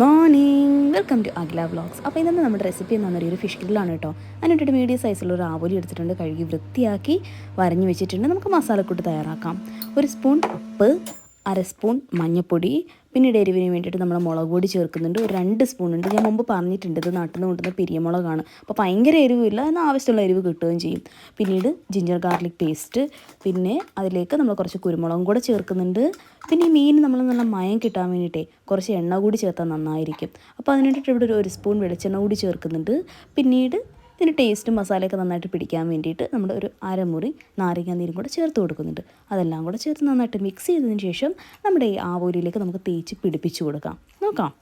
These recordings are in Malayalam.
Morning, welcome to Akhila vlogs. അപ്പോൾ ഇന്നത്തെ നമ്മുടെ റെസിപ്പി എന്ന് പറഞ്ഞാൽ ഒരു ഫിഷ് ഗ്രില്ലാണ് കേട്ടോ. അതിനിട്ടിട്ട് മീഡിയം സൈസുള്ള ഒരു ആവോലി എടുത്തിട്ടുണ്ട്, കഴുകി വൃത്തിയാക്കി വരഞ്ഞ് വെച്ചിട്ടുണ്ട്. നമുക്ക് മസാലക്കൂട്ട് തയ്യാറാക്കാം. ഒരു സ്പൂൺ ഉപ്പ്, അര സ്പൂൺ മഞ്ഞൾപ്പൊടി, പിന്നീട് എരിവിന് വേണ്ടിയിട്ട് നമ്മൾ മുളക് പൊടി ചേർക്കുന്നുണ്ട്. ഒരു 2 സ്പൂൺ ഉണ്ട്. ഞാൻ മുമ്പ് പറഞ്ഞിട്ടുണ്ട് ഇത് നാട്ടിൽ നിന്ന് കൊണ്ടുവന്ന പിരിയമുളകാണ്. അപ്പോൾ ഭയങ്കര എരിവില്ല, എന്നാൽ ആവശ്യമുള്ള എരിവ് കിട്ടുകയും ചെയ്യും. പിന്നീട് ജിഞ്ചർ ഗാർലിക് പേസ്റ്റ്, പിന്നെ അതിലേക്ക് നമ്മൾ കുറച്ച് കുരുമുളകും കൂടെ ചേർക്കുന്നുണ്ട്. പിന്നെ ഈ മീൻ നമ്മൾ നല്ല മയം കിട്ടാൻ വേണ്ടിയിട്ടേ കുറച്ച് എണ്ണ കൂടി ചേർത്താൽ നന്നായിരിക്കും. അപ്പോൾ അതിന് വേണ്ടിയിട്ട് ഇവിടെ ഒരു സ്പൂൺ വെളിച്ചെണ്ണ കൂടി ചേർക്കുന്നുണ്ട്. പിന്നീട് ഇതിന് ടേസ്റ്റും മസാലയൊക്കെ നന്നായിട്ട് പിടിക്കാൻ വേണ്ടിയിട്ട് നമ്മൾ ഒരു അരമുറി നാരങ്ങ നീരും കൂടെ ചേർത്ത് കൊടുക്കുന്നുണ്ട്. അതെല്ലാം കൂടെ ചേർത്ത് നന്നായിട്ട് മിക്സ് ചെയ്തതിന് ശേഷം നമ്മുടെ ഈ ആവോലിയിലേക്ക് നമുക്ക് തേച്ച് പിടിപ്പിച്ച് കൊടുക്കാം. നോക്കാം.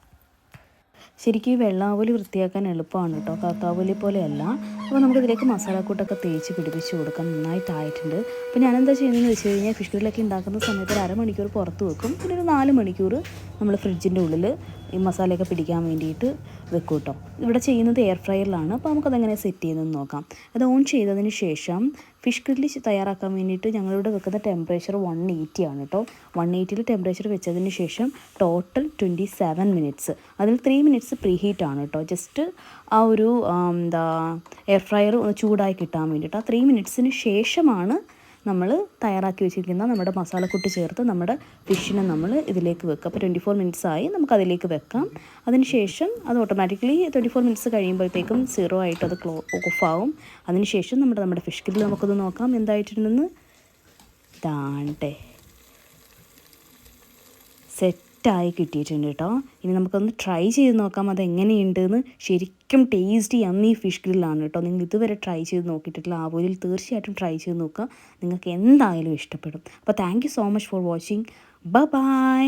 ശരിക്കും ഈ വെള്ളാവോലി വൃത്തിയാക്കാൻ എളുപ്പമാണ് കേട്ടോ, കറുത്താവോലി പോലെയല്ല. അപ്പോൾ നമുക്കിതിലേക്ക് മസാലക്കൂട്ടൊക്കെ തേച്ച് പിടിപ്പിച്ച് കൊടുക്കാൻ നന്നായിട്ടായിട്ടുണ്ട്. അപ്പോൾ ഞാനെന്താ ചെയ്യുന്നതെന്ന് വെച്ച് കഴിഞ്ഞാൽ ഫിഷ് ഗ്രില്ലൊക്കെ ഉണ്ടാക്കുന്ന സമയത്ത് ഒരു അരമണിക്കൂർ പുറത്ത് വെക്കും, പിന്നെ ഒരു 4 മണിക്കൂർ നമ്മൾ ഫ്രിഡ്ജിൻ്റെ ഉള്ളിൽ ഈ മസാലയൊക്കെ പിടിക്കാൻ വേണ്ടിയിട്ട് വെക്കും കേട്ടോ. ഇവിടെ ചെയ്യുന്നത് എയർ ഫ്രയറിലാണ്. അപ്പോൾ നമുക്കതെങ്ങനെ സെറ്റ് ചെയ്യുന്നതെന്ന് നോക്കാം. അത് ഓൺ ചെയ്തതിന് ശേഷം ഫിഷ് ഗ്രില്ല് തയ്യാറാക്കാൻ വേണ്ടിയിട്ട് ഞങ്ങളിവിടെ വെക്കുന്ന ടെമ്പറേച്ചർ 180 ആണ് കേട്ടോ. 180ൽ ടെമ്പറേച്ചർ വെച്ചതിന് ശേഷം ടോട്ടൽ 27 മിനിറ്റ്സ്. അതിൽ 3 മിനിറ്റ്സ് പ്രീ ഹീറ്റ് ആണ് കേട്ടോ. ജസ്റ്റ് ആ ഒരു എയർ ഫ്രയർ ഒന്ന് ചൂടായി കിട്ടാൻ വേണ്ടിയിട്ട് ആ 3 മിനിറ്റ്സിന് ശേഷമാണ് നമ്മൾ തയ്യാറാക്കി വെച്ചിരിക്കുന്ന നമ്മുടെ മസാലക്കൂട്ട് ചേർത്ത് നമ്മുടെ ഫിഷിനെ നമ്മൾ ഇതിലേക്ക് വെക്കുക. അപ്പോൾ 24 മിനിറ്റ്സ് ആയി, നമുക്ക് അതിലേക്ക് വെക്കാം. അതിനുശേഷം അത് ഓട്ടോമാറ്റിക്കലി 24 മിനിറ്റ്സ് കഴിയുമ്പോഴത്തേക്കും 0 ആയിട്ട് അത് ഓഫാവും. അതിനുശേഷം നമ്മുടെ ഫിഷ് ഗ്രില്ല് നമുക്കൊന്ന് നോക്കാം എന്തായിട്ടുണ്ടെന്ന്. ദാണ്ടെ സെറ്റായി കിട്ടിയിട്ടുണ്ട് കേട്ടോ. ഇനി നമുക്കൊന്ന് ട്രൈ ചെയ്ത് നോക്കാം അതെങ്ങനെയുണ്ടെന്ന്. ശരിക്കും ടേസ്റ്റി യമ്മി ഫിഷ് ഗ്രില്ലാണ് കേട്ടോ. നിങ്ങൾ ഇതുവരെ ട്രൈ ചെയ്ത് നോക്കിയിട്ടില്ല, ആവോലിയിൽ തീർച്ചയായിട്ടും ട്രൈ ചെയ്ത് നോക്കുക. നിങ്ങൾക്ക് എന്തായാലും ഇഷ്ടപ്പെടും. അപ്പോൾ thank you so much for watching. By.